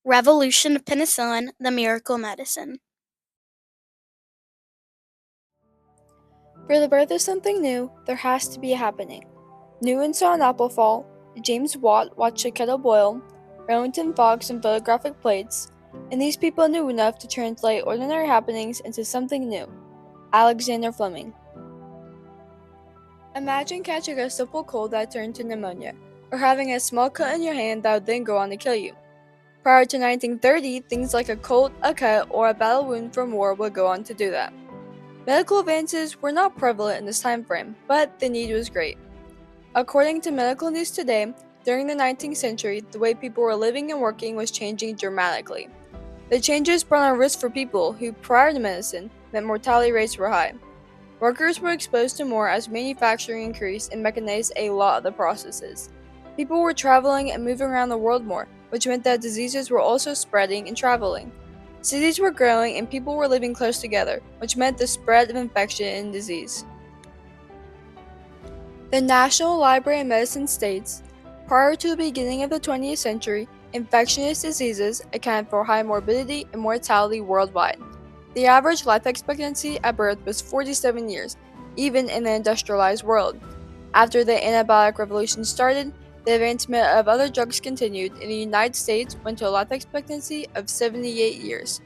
Revolution of Penicillin, the Miracle Medicine. For the birth of something new, there has to be a happening. Newton saw an apple fall, James Watt watched a kettle boil, Remington fogged some photographic plates, and these people knew enough to translate ordinary happenings into something new. Alexander Fleming. Imagine catching a simple cold that turned to pneumonia, or having a small cut in your hand that would then go on to kill you. Prior to 1930, things like a cold, a cut, or a battle wound from war would go on to do that. Medical advances were not prevalent in this time frame, but the need was great. According to medical news today, during the 19th century, the way people were living and working was changing dramatically. The changes brought on risks for people who, prior to medicine, meant mortality rates were high. Workers were exposed to more as manufacturing increased and mechanized a lot of the processes. People were traveling and moving around the world more, which meant that diseases were also spreading and traveling. Cities were growing and people were living close together, which meant the spread of infection and disease. The National Library of Medicine states, prior to the beginning of the 20th century, infectious diseases accounted for high morbidity and mortality worldwide. The average life expectancy at birth was 47 years, even in the industrialized world. After the antibiotic revolution started, the advancement of other drugs continued, and the United States went to a life expectancy of 78 years.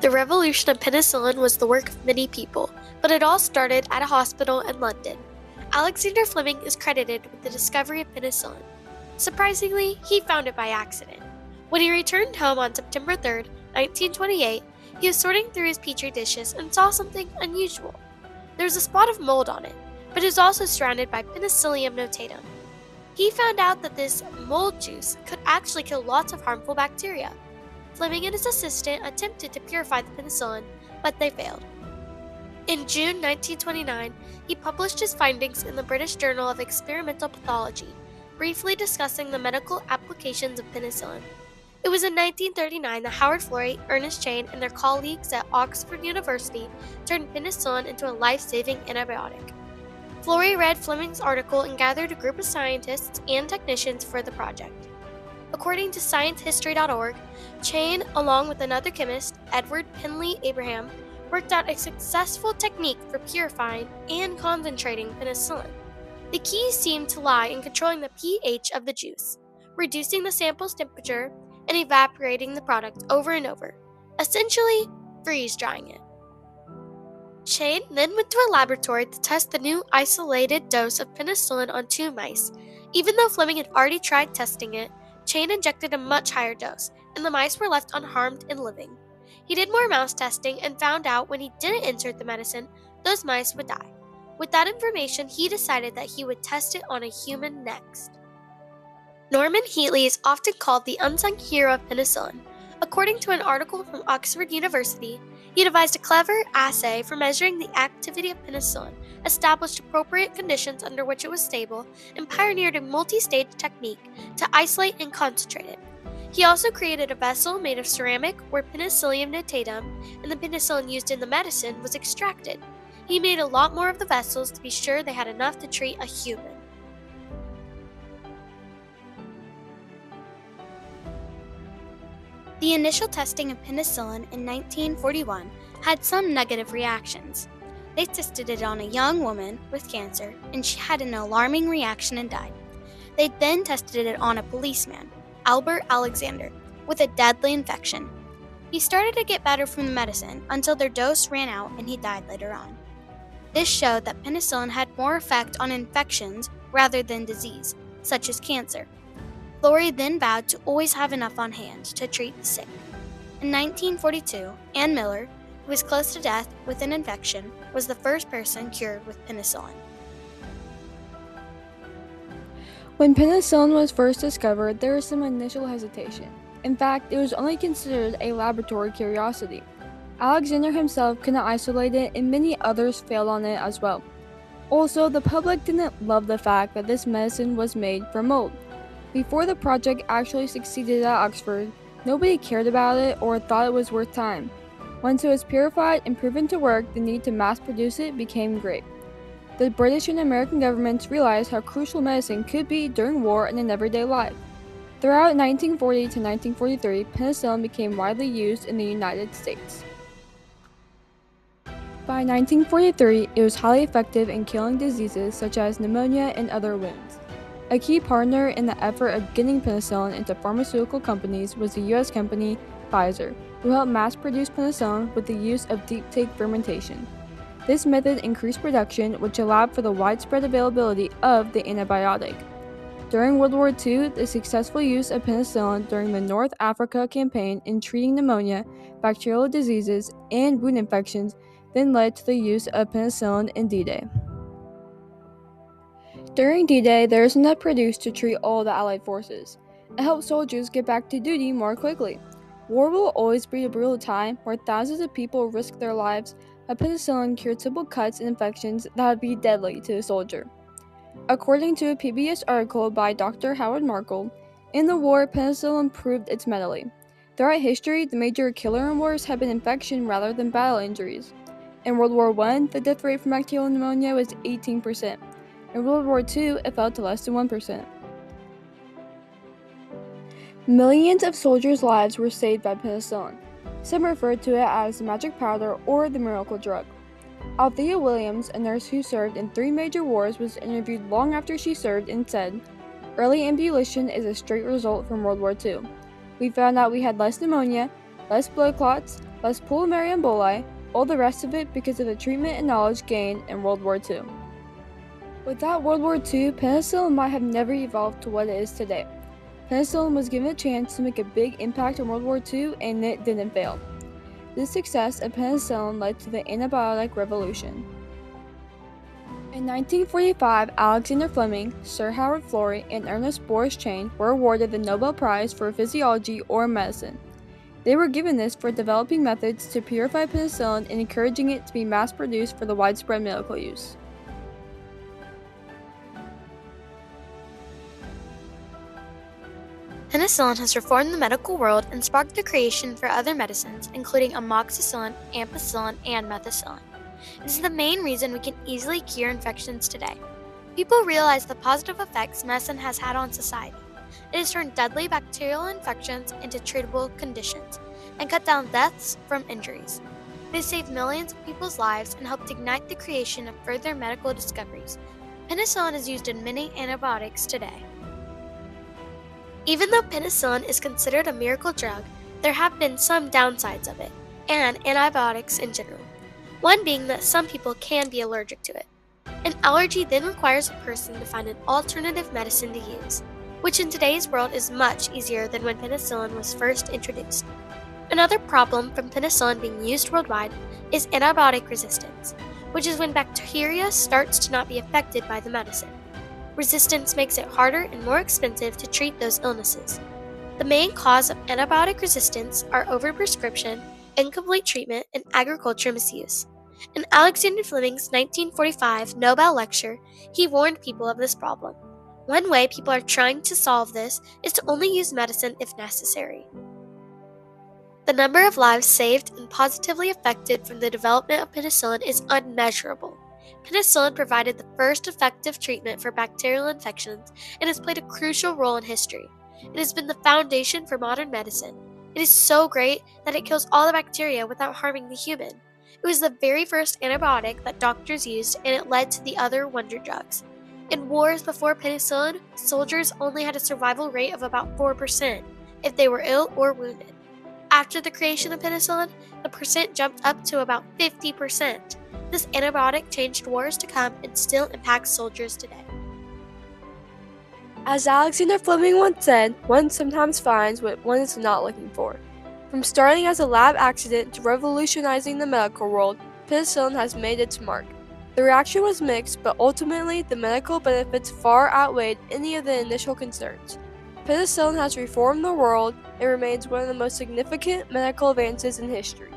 The revolution of penicillin was the work of many people, but it all started at a hospital in London. Alexander Fleming is credited with the discovery of penicillin. Surprisingly, he found it by accident. When he returned home on September 3, 1928, he was sorting through his petri dishes and saw something unusual. There was a spot of mold on it, but it was also surrounded by Penicillium notatum. He found out that this mold juice could actually kill lots of harmful bacteria. Fleming and his assistant attempted to purify the penicillin, but they failed. In June 1929, he published his findings in the British Journal of Experimental Pathology, briefly discussing the medical applications of penicillin. It was in 1939 that Howard Florey, Ernest Chain, and their colleagues at Oxford University turned penicillin into a life-saving antibiotic. Florey read Fleming's article and gathered a group of scientists and technicians for the project. According to ScienceHistory.org, Chain, along with another chemist, Edward Penley Abraham, worked out a successful technique for purifying and concentrating penicillin. The key seemed to lie in controlling the pH of the juice, reducing the sample's temperature, and evaporating the product over and over, essentially freeze-drying it. Chain then went to a laboratory to test the new isolated dose of penicillin on 2 mice. Even though Fleming had already tried testing it, Chain injected a much higher dose, and the mice were left unharmed and living. He did more mouse testing and found out when he didn't insert the medicine, those mice would die. With that information, he decided that he would test it on a human next. Norman Heatley is often called the unsung hero of penicillin. According to an article from Oxford University, he devised a clever assay for measuring the activity of penicillin, established appropriate conditions under which it was stable, and pioneered a multi-stage technique to isolate and concentrate it. He also created a vessel made of ceramic where Penicillium notatum and the penicillin used in the medicine was extracted. He made a lot more of the vessels to be sure they had enough to treat a human. The initial testing of penicillin in 1941 had some negative reactions. They tested it on a young woman with cancer, and she had an alarming reaction and died. They then tested it on a policeman, Albert Alexander, with a deadly infection. He started to get better from the medicine until their dose ran out and he died later on. This showed that penicillin had more effect on infections rather than disease, such as cancer. Florey then vowed to always have enough on hand to treat the sick. In 1942, Ann Miller, who was close to death with an infection, was the first person cured with penicillin. When penicillin was first discovered, there was some initial hesitation. In fact, it was only considered a laboratory curiosity. Alexander himself couldn't isolate it, and many others failed on it as well. Also, the public didn't love the fact that this medicine was made from mold. Before the project actually succeeded at Oxford, nobody cared about it or thought it was worth time. Once it was purified and proven to work, the need to mass produce it became great. The British and American governments realized how crucial medicine could be during war and in everyday life. Throughout 1940 to 1943, penicillin became widely used in the United States. By 1943, it was highly effective in killing diseases such as pneumonia and other wounds. A key partner in the effort of getting penicillin into pharmaceutical companies was the U.S. company Pfizer, who helped mass-produce penicillin with the use of deep-take fermentation. This method increased production, which allowed for the widespread availability of the antibiotic. During World War II, the successful use of penicillin during the North Africa campaign in treating pneumonia, bacterial diseases, and wound infections then led to the use of penicillin in D-Day. During D-Day, there is enough produced to treat all the Allied forces. It helped soldiers get back to duty more quickly. War will always be a brutal time where thousands of people risk their lives, but penicillin cured simple cuts and infections that would be deadly to a soldier. According to a PBS article by Dr. Howard Markle, in the war, penicillin proved its mettle. Throughout history, the major killer in wars had been infection rather than battle injuries. In World War I, the death rate from bacterial pneumonia was 18%. In World War II, it fell to less than 1%. Millions of soldiers' lives were saved by penicillin. Some referred to it as the magic powder or the miracle drug. Althea Williams, a nurse who served in 3 major wars, was interviewed long after she served and said, "Early ambulation is a straight result from World War II. We found out we had less pneumonia, less blood clots, less pulmonary emboli, all the rest of it because of the treatment and knowledge gained in World War II." Without World War II, penicillin might have never evolved to what it is today. Penicillin was given a chance to make a big impact in World War II, and it didn't fail. This success of penicillin led to the antibiotic revolution. In 1945, Alexander Fleming, Sir Howard Florey, and Ernest Boris Chain were awarded the Nobel Prize for Physiology or Medicine. They were given this for developing methods to purify penicillin and encouraging it to be mass-produced for the widespread medical use. Penicillin has reformed the medical world and sparked the creation for other medicines, including amoxicillin, ampicillin, and methicillin. This is the main reason we can easily cure infections today. People realize the positive effects medicine has had on society. It has turned deadly bacterial infections into treatable conditions and cut down deaths from injuries. It has saved millions of people's lives and helped ignite the creation of further medical discoveries. Penicillin is used in many antibiotics today. Even though penicillin is considered a miracle drug, there have been some downsides of it, and antibiotics in general. One being that some people can be allergic to it. An allergy then requires a person to find an alternative medicine to use, which in today's world is much easier than when penicillin was first introduced. Another problem from penicillin being used worldwide is antibiotic resistance, which is when bacteria starts to not be affected by the medicine. Resistance makes it harder and more expensive to treat those illnesses. The main cause of antibiotic resistance are overprescription, incomplete treatment, and agriculture misuse. In Alexander Fleming's 1945 Nobel lecture, he warned people of this problem. One way people are trying to solve this is to only use medicine if necessary. The number of lives saved and positively affected from the development of penicillin is unmeasurable. Penicillin provided the first effective treatment for bacterial infections and has played a crucial role in history. It has been the foundation for modern medicine. It is so great that it kills all the bacteria without harming the human. It was the very first antibiotic that doctors used, and it led to the other wonder drugs. In wars before penicillin, soldiers only had a survival rate of about 4% if they were ill or wounded. After the creation of penicillin, the percent jumped up to about 50%. This antibiotic changed wars to come and still impacts soldiers today. As Alexander Fleming once said, one sometimes finds what one is not looking for. From starting as a lab accident to revolutionizing the medical world, penicillin has made its mark. The reaction was mixed, but ultimately the medical benefits far outweighed any of the initial concerns. Penicillin has reformed the world and remains one of the most significant medical advances in history.